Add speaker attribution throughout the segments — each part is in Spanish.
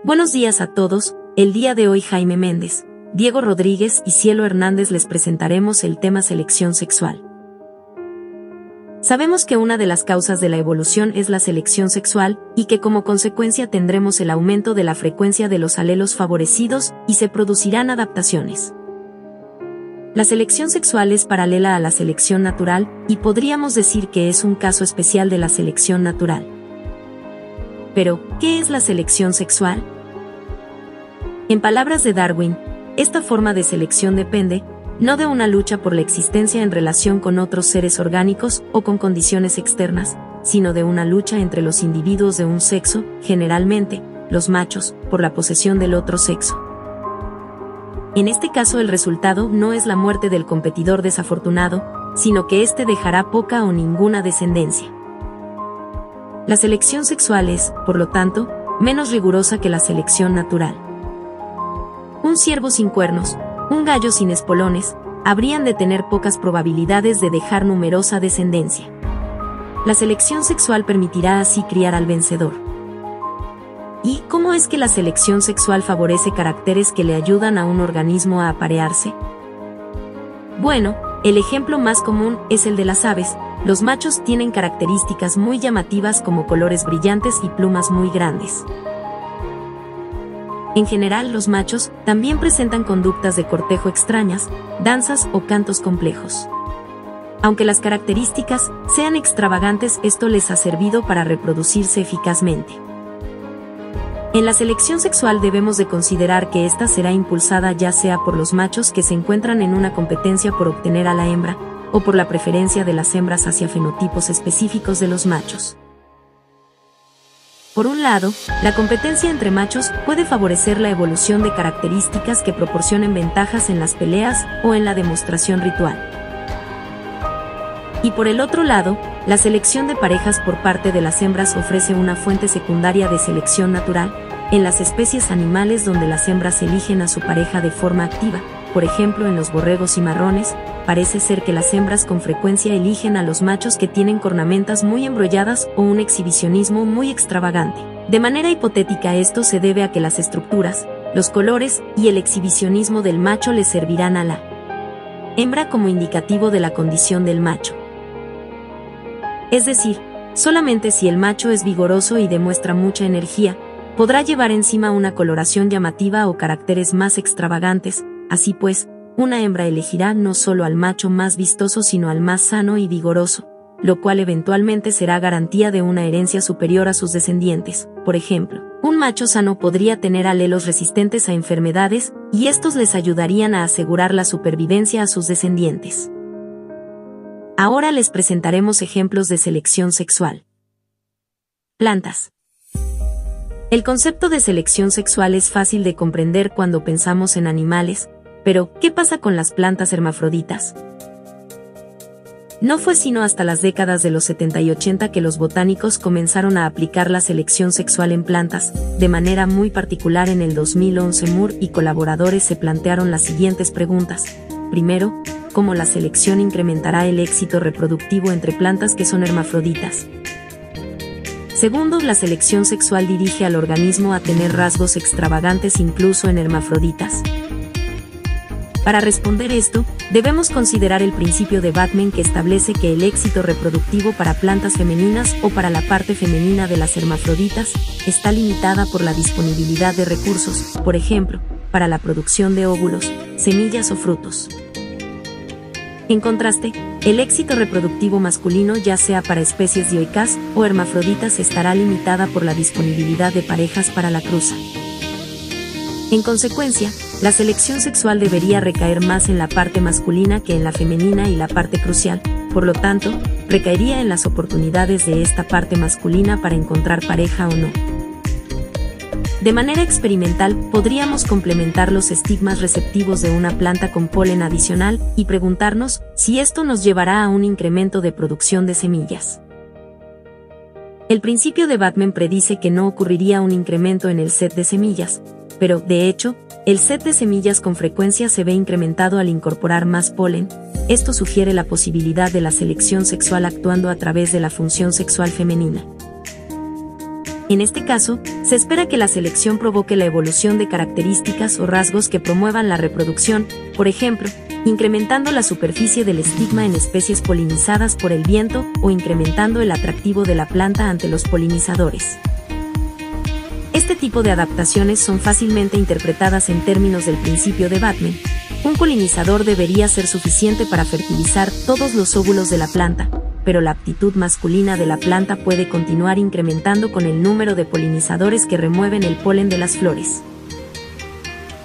Speaker 1: Buenos días a todos. El día de hoy Jaime Méndez, Diego Rodríguez y Cielo Hernández les presentaremos el tema selección sexual. Sabemos que una de las causas de la evolución es la selección sexual y que como consecuencia tendremos el aumento de la frecuencia de los alelos favorecidos y se producirán adaptaciones. La selección sexual es paralela a la selección natural y podríamos decir que es un caso especial de la selección natural. Pero, ¿qué es la selección sexual? En palabras de Darwin, esta forma de selección depende, no de una lucha por la existencia en relación con otros seres orgánicos o con condiciones externas, sino de una lucha entre los individuos de un sexo, generalmente, los machos, por la posesión del otro sexo. En este caso el resultado no es la muerte del competidor desafortunado, sino que éste dejará poca o ninguna descendencia. La selección sexual es, por lo tanto, menos rigurosa que la selección natural. Un ciervo sin cuernos, un gallo sin espolones, habrían de tener pocas probabilidades de dejar numerosa descendencia. La selección sexual permitirá así criar al vencedor. ¿Y cómo es que la selección sexual favorece caracteres que le ayudan a un organismo a aparearse? Bueno, el ejemplo más común es el de las aves. Los machos tienen características muy llamativas como colores brillantes y plumas muy grandes. En general, los machos también presentan conductas de cortejo extrañas, danzas o cantos complejos. Aunque las características sean extravagantes, esto les ha servido para reproducirse eficazmente. En la selección sexual debemos de considerar que esta será impulsada ya sea por los machos que se encuentran en una competencia por obtener a la hembra, o por la preferencia de las hembras hacia fenotipos específicos de los machos. Por un lado, la competencia entre machos puede favorecer la evolución de características que proporcionen ventajas en las peleas o en la demostración ritual. Y por el otro lado, la selección de parejas por parte de las hembras ofrece una fuente secundaria de selección natural, en las especies animales donde las hembras eligen a su pareja de forma activa, por ejemplo en los borregos cimarrones, parece ser que las hembras con frecuencia eligen a los machos que tienen cornamentas muy embrolladas o un exhibicionismo muy extravagante. De manera hipotética esto se debe a que las estructuras, los colores y el exhibicionismo del macho le servirán a la hembra como indicativo de la condición del macho. Es decir, solamente si el macho es vigoroso y demuestra mucha energía, podrá llevar encima una coloración llamativa o caracteres más extravagantes. Así pues, una hembra elegirá no solo al macho más vistoso sino al más sano y vigoroso, lo cual eventualmente será garantía de una herencia superior a sus descendientes. Por ejemplo, un macho sano podría tener alelos resistentes a enfermedades, y estos les ayudarían a asegurar la supervivencia a sus descendientes. Ahora les presentaremos ejemplos de selección sexual. Plantas. El concepto de selección sexual es fácil de comprender cuando pensamos en animales, pero ¿qué pasa con las plantas hermafroditas? No fue sino hasta las décadas de los 70 y 80 que los botánicos comenzaron a aplicar la selección sexual en plantas. De manera muy particular en el 2011 Moore y colaboradores se plantearon las siguientes preguntas. Primero, ¿cómo la selección incrementará el éxito reproductivo entre plantas que son hermafroditas? Segundo, la selección sexual dirige al organismo a tener rasgos extravagantes incluso en hermafroditas. Para responder esto, debemos considerar el principio de Batman que establece que el éxito reproductivo para plantas femeninas o para la parte femenina de las hermafroditas está limitada por la disponibilidad de recursos, por ejemplo, para la producción de óvulos, semillas o frutos. En contraste, el éxito reproductivo masculino, ya sea para especies dioicas o hermafroditas, estará limitada por la disponibilidad de parejas para la cruza. En consecuencia, la selección sexual debería recaer más en la parte masculina que en la femenina y la parte crucial, por lo tanto, recaería en las oportunidades de esta parte masculina para encontrar pareja o no. De manera experimental, podríamos complementar los estigmas receptivos de una planta con polen adicional y preguntarnos si esto nos llevará a un incremento de producción de semillas. El principio de Batman predice que no ocurriría un incremento en el set de semillas, pero, de hecho, el set de semillas con frecuencia se ve incrementado al incorporar más polen. Esto sugiere la posibilidad de la selección sexual actuando a través de la función sexual femenina. En este caso, se espera que la selección provoque la evolución de características o rasgos que promuevan la reproducción, por ejemplo, incrementando la superficie del estigma en especies polinizadas por el viento o incrementando el atractivo de la planta ante los polinizadores. Este tipo de adaptaciones son fácilmente interpretadas en términos del principio de Batman. Un polinizador debería ser suficiente para fertilizar todos los óvulos de la planta, pero la aptitud masculina de la planta puede continuar incrementando con el número de polinizadores que remueven el polen de las flores.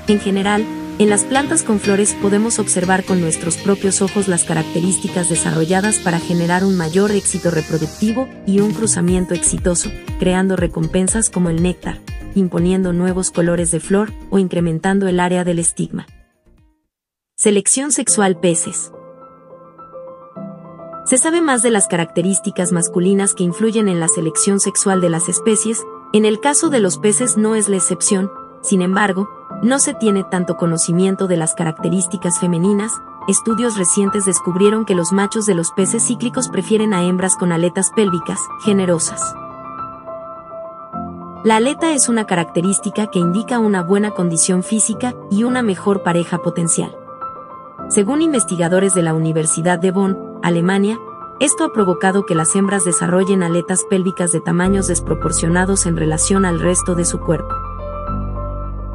Speaker 1: En general, en las plantas con flores podemos observar con nuestros propios ojos las características desarrolladas para generar un mayor éxito reproductivo y un cruzamiento exitoso, creando recompensas como el néctar, imponiendo nuevos colores de flor o incrementando el área del estigma. Selección sexual peces. Se sabe más de las características masculinas que influyen en la selección sexual de las especies. En el caso de los peces no es la excepción. Sin embargo, no se tiene tanto conocimiento de las características femeninas. Estudios recientes descubrieron que los machos de los peces cíclicos prefieren a hembras con aletas pélvicas, generosas. La aleta es una característica que indica una buena condición física y una mejor pareja potencial. Según investigadores de la Universidad de Bonn, Alemania, esto ha provocado que las hembras desarrollen aletas pélvicas de tamaños desproporcionados en relación al resto de su cuerpo.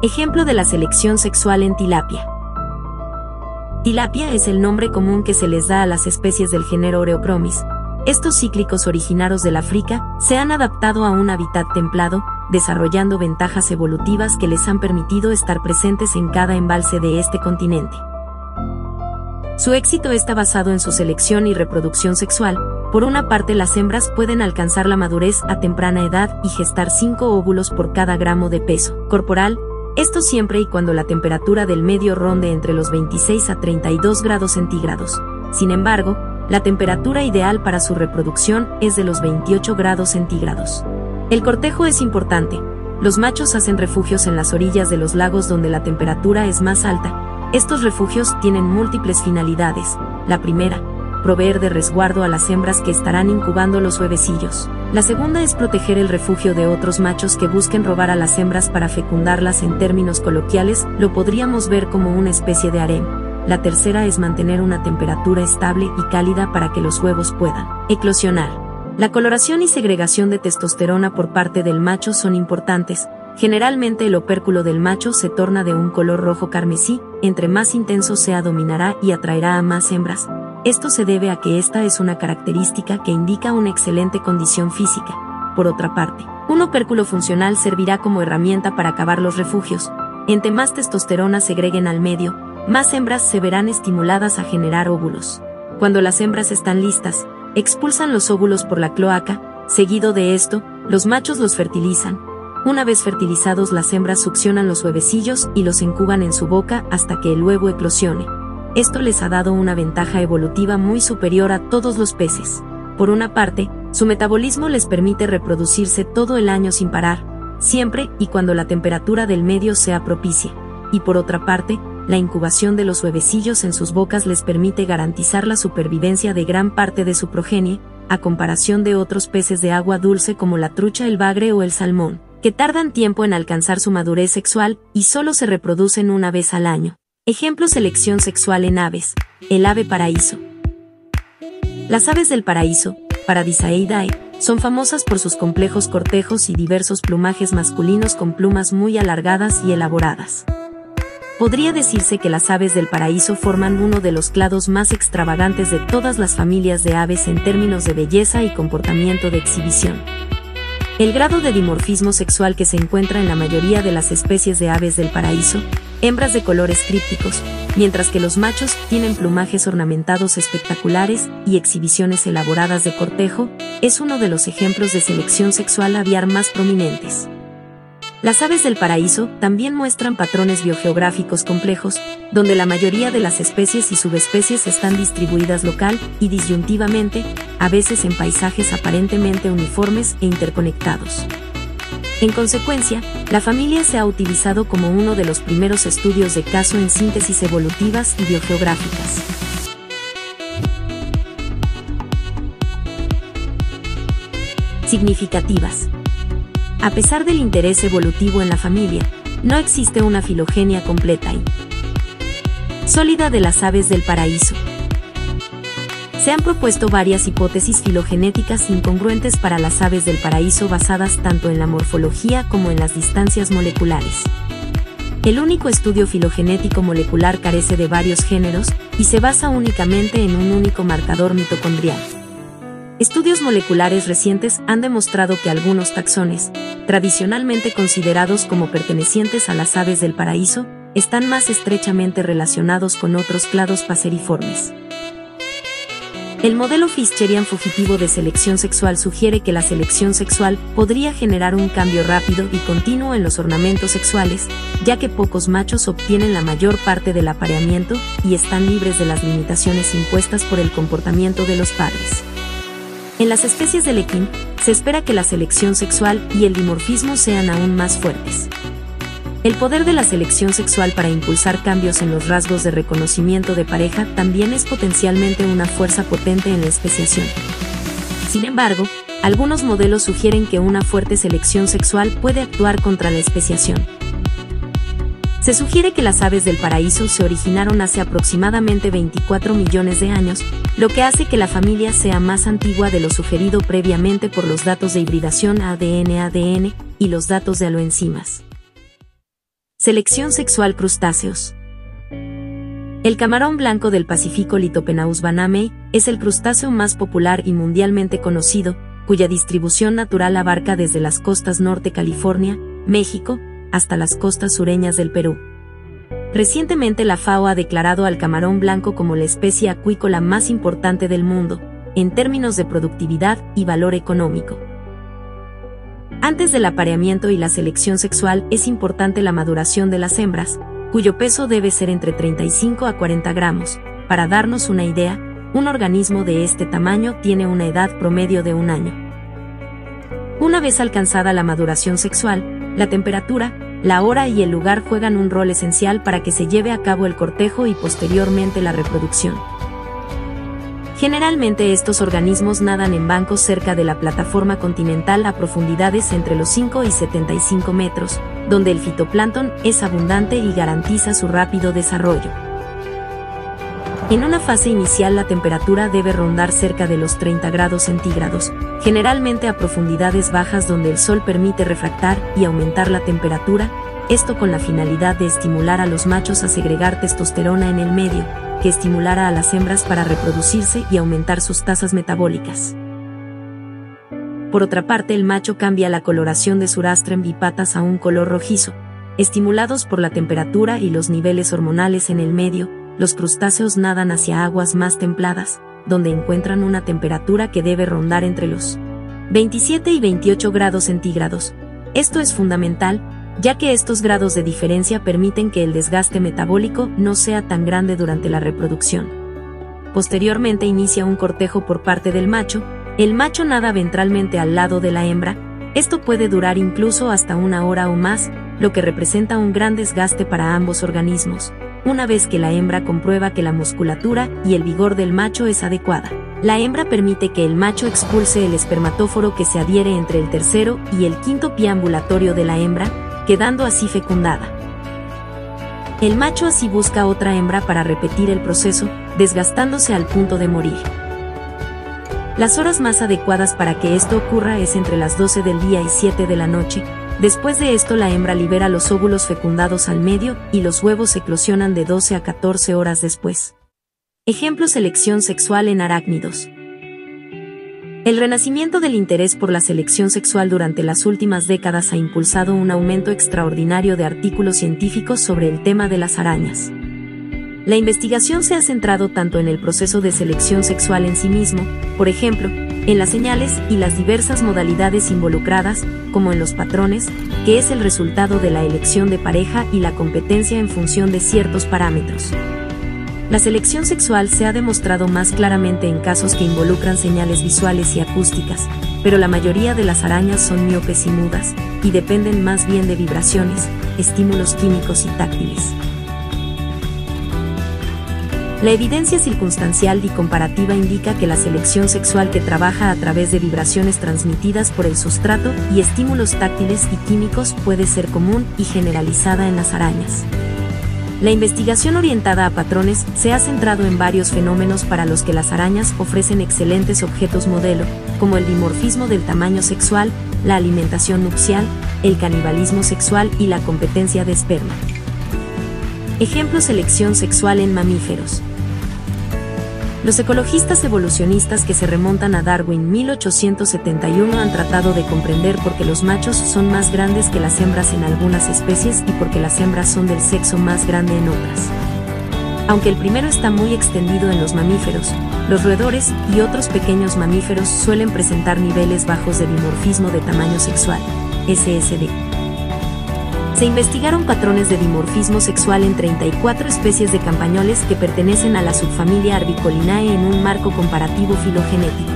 Speaker 1: Ejemplo de la selección sexual en tilapia. Tilapia es el nombre común que se les da a las especies del género Oreochromis. Estos cíclicos originarios del África se han adaptado a un hábitat templado, desarrollando ventajas evolutivas que les han permitido estar presentes en cada embalse de este continente. Su éxito está basado en su selección y reproducción sexual. Por una parte, las hembras pueden alcanzar la madurez a temprana edad y gestar 5 óvulos por cada gramo de peso corporal, esto siempre y cuando la temperatura del medio ronde entre los 26 a 32 grados centígrados. Sin embargo, la temperatura ideal para su reproducción es de los 28 grados centígrados. El cortejo es importante. Los machos hacen refugios en las orillas de los lagos donde la temperatura es más alta. Estos refugios tienen múltiples finalidades. La primera, proveer de resguardo a las hembras que estarán incubando los huevecillos. La segunda es proteger el refugio de otros machos que busquen robar a las hembras para fecundarlas. En términos coloquiales, lo podríamos ver como una especie de harem. La tercera es mantener una temperatura estable y cálida para que los huevos puedan eclosionar. La coloración y segregación de testosterona por parte del macho son importantes. Generalmente el opérculo del macho se torna de un color rojo carmesí, entre más intenso sea dominará y atraerá a más hembras. Esto se debe a que esta es una característica que indica una excelente condición física. Por otra parte, un opérculo funcional servirá como herramienta para cavar los refugios. Entre más testosterona segreguen al medio, más hembras se verán estimuladas a generar óvulos. Cuando las hembras están listas, expulsan los óvulos por la cloaca. Seguido de esto, los machos los fertilizan. Una vez fertilizados, las hembras succionan los huevecillos y los incuban en su boca hasta que el huevo eclosione. Esto les ha dado una ventaja evolutiva muy superior a todos los peces. Por una parte, su metabolismo les permite reproducirse todo el año sin parar, siempre y cuando la temperatura del medio sea propicia. Y por otra parte, la incubación de los huevecillos en sus bocas les permite garantizar la supervivencia de gran parte de su progenie, a comparación de otros peces de agua dulce como la trucha, el bagre o el salmón, que tardan tiempo en alcanzar su madurez sexual y solo se reproducen una vez al año. Ejemplo: selección sexual en aves. El ave paraíso. Las aves del paraíso, Paradiseidae, son famosas por sus complejos cortejos y diversos plumajes masculinos con plumas muy alargadas y elaboradas. Podría decirse que las aves del paraíso forman uno de los clados más extravagantes de todas las familias de aves en términos de belleza y comportamiento de exhibición. El grado de dimorfismo sexual que se encuentra en la mayoría de las especies de aves del paraíso, hembras de colores crípticos, mientras que los machos tienen plumajes ornamentados espectaculares y exhibiciones elaboradas de cortejo, es uno de los ejemplos de selección sexual aviar más prominentes. Las aves del paraíso también muestran patrones biogeográficos complejos, donde la mayoría de las especies y subespecies están distribuidas local y disyuntivamente, a veces en paisajes aparentemente uniformes e interconectados. En consecuencia, la familia se ha utilizado como uno de los primeros estudios de caso en síntesis evolutivas y biogeográficas. Significativas. A pesar del interés evolutivo en la familia, no existe una filogenia completa y sólida de las aves del paraíso. Se han propuesto varias hipótesis filogenéticas incongruentes para las aves del paraíso basadas tanto en la morfología como en las distancias moleculares. El único estudio filogenético molecular carece de varios géneros y se basa únicamente en un único marcador mitocondrial. Estudios moleculares recientes han demostrado que algunos taxones, tradicionalmente considerados como pertenecientes a las aves del paraíso, están más estrechamente relacionados con otros clados paseriformes. El modelo Fischerian fugitivo de selección sexual sugiere que la selección sexual podría generar un cambio rápido y continuo en los ornamentos sexuales, ya que pocos machos obtienen la mayor parte del apareamiento y están libres de las limitaciones impuestas por el comportamiento de los padres. En las especies de Lequín, se espera que la selección sexual y el dimorfismo sean aún más fuertes. El poder de la selección sexual para impulsar cambios en los rasgos de reconocimiento de pareja también es potencialmente una fuerza potente en la especiación. Sin embargo, algunos modelos sugieren que una fuerte selección sexual puede actuar contra la especiación. Se sugiere que las aves del paraíso se originaron hace aproximadamente 24 millones de años, lo que hace que la familia sea más antigua de lo sugerido previamente por los datos de hibridación ADN-ADN y los datos de aloenzimas. Selección sexual crustáceos. El camarón blanco del Pacífico Litopenaus banamei es el crustáceo más popular y mundialmente conocido, cuya distribución natural abarca desde las costas norte California, México, hasta las costas sureñas del Perú. Recientemente la FAO ha declarado al camarón blanco como la especie acuícola más importante del mundo, en términos de productividad y valor económico. Antes del apareamiento y la selección sexual es importante la maduración de las hembras, cuyo peso debe ser entre 35 a 40 gramos. Para darnos una idea, un organismo de este tamaño tiene una edad promedio de 1 año. Una vez alcanzada la maduración sexual, la temperatura, la hora y el lugar juegan un rol esencial para que se lleve a cabo el cortejo y posteriormente la reproducción. Generalmente estos organismos nadan en bancos cerca de la plataforma continental a profundidades entre los 5 y 75 metros, donde el fitoplancton es abundante y garantiza su rápido desarrollo. En una fase inicial la temperatura debe rondar cerca de los 30 grados centígrados, generalmente a profundidades bajas donde el sol permite refractar y aumentar la temperatura, esto con la finalidad de estimular a los machos a segregar testosterona en el medio, que estimulará a las hembras para reproducirse y aumentar sus tasas metabólicas. Por otra parte, el macho cambia la coloración de su rastrum y patas a un color rojizo. Estimulados por la temperatura y los niveles hormonales en el medio, los crustáceos nadan hacia aguas más templadas, donde encuentran una temperatura que debe rondar entre los 27 y 28 grados centígrados. Esto es fundamental, ya que estos grados de diferencia permiten que el desgaste metabólico no sea tan grande durante la reproducción. Posteriormente inicia un cortejo por parte del macho. El macho nada ventralmente al lado de la hembra. Esto puede durar incluso hasta 1 hora o más, lo que representa un gran desgaste para ambos organismos. Una vez que la hembra comprueba que la musculatura y el vigor del macho es adecuada, la hembra permite que el macho expulse el espermatóforo que se adhiere entre el tercero y el quinto pie ambulatorio de la hembra, quedando así fecundada. El macho así busca otra hembra para repetir el proceso, desgastándose al punto de morir. Las horas más adecuadas para que esto ocurra es entre las 12 del día y 7 de la noche. Después de esto la hembra libera los óvulos fecundados al medio y los huevos eclosionan de 12 a 14 horas después. Ejemplo: selección sexual en arácnidos. El renacimiento del interés por la selección sexual durante las últimas décadas ha impulsado un aumento extraordinario de artículos científicos sobre el tema de las arañas. La investigación se ha centrado tanto en el proceso de selección sexual en sí mismo, por ejemplo, en las señales y las diversas modalidades involucradas, como en los patrones, que es el resultado de la elección de pareja y la competencia en función de ciertos parámetros. La selección sexual se ha demostrado más claramente en casos que involucran señales visuales y acústicas, pero la mayoría de las arañas son miopes y mudas, y dependen más bien de vibraciones, estímulos químicos y táctiles. La evidencia circunstancial y comparativa indica que la selección sexual que trabaja a través de vibraciones transmitidas por el sustrato y estímulos táctiles y químicos puede ser común y generalizada en las arañas. La investigación orientada a patrones se ha centrado en varios fenómenos para los que las arañas ofrecen excelentes objetos modelo, como el dimorfismo del tamaño sexual, la alimentación nupcial, el canibalismo sexual y la competencia de esperma. Ejemplo: selección sexual en mamíferos. Los ecologistas evolucionistas que se remontan a Darwin 1871 han tratado de comprender por qué los machos son más grandes que las hembras en algunas especies y por qué las hembras son del sexo más grande en otras. Aunque el primero está muy extendido en los mamíferos, los roedores y otros pequeños mamíferos suelen presentar niveles bajos de dimorfismo de tamaño sexual, SSD. Se investigaron patrones de dimorfismo sexual en 34 especies de campañoles que pertenecen a la subfamilia Arbicolinae en un marco comparativo filogenético.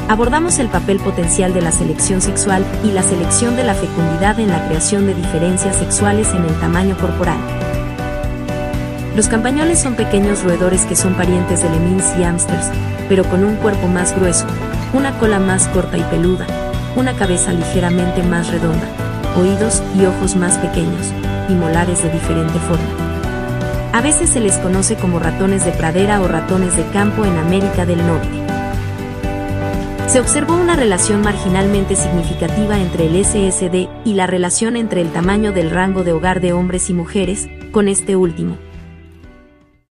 Speaker 1: Abordamos el papel potencial de la selección sexual y la selección de la fecundidad en la creación de diferencias sexuales en el tamaño corporal. Los campañoles son pequeños roedores que son parientes de lemmings y hámsters, pero con un cuerpo más grueso, una cola más corta y peluda, una cabeza ligeramente más redonda, oídos y ojos más pequeños, y molares de diferente forma. A veces se les conoce como ratones de pradera o ratones de campo en América del Norte. Se observó una relación marginalmente significativa entre el SSD y la relación entre el tamaño del rango de hogar de hombres y mujeres, con este último